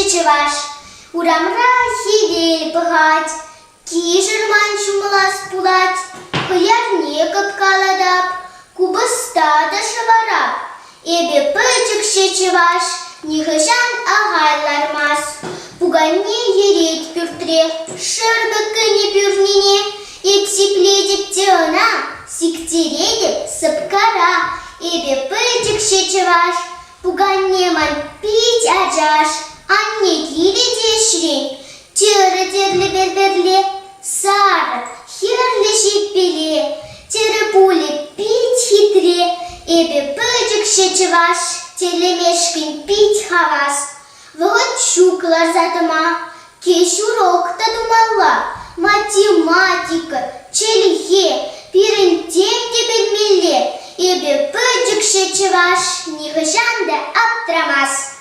чуваш. Урамра хивель пыхать, кижерман чумлас пулать, хыярне капкаладап, кубыста да шыварап. Эбе пычыкше чуваш, нихышан агайлармас. Пуганне ерет пюртре, шырбыкыне пюрнине, епсипледеп теона, сиктередеп сыпкара. Эбе пычыкше чуваш, пуганнеман пить аджаш, анне киледешрень, тері-терлі берберле, сары, херлі жеппеле, тері пуле пить хитре. Эбе пычыкше чуваш, телемешкин пить хавас. Вот щуклар задыма, кеш урокта думалла, математика, челихе, пирентем те белмелле. Эбе пычыкше чуваш, нихышан да аптрамас.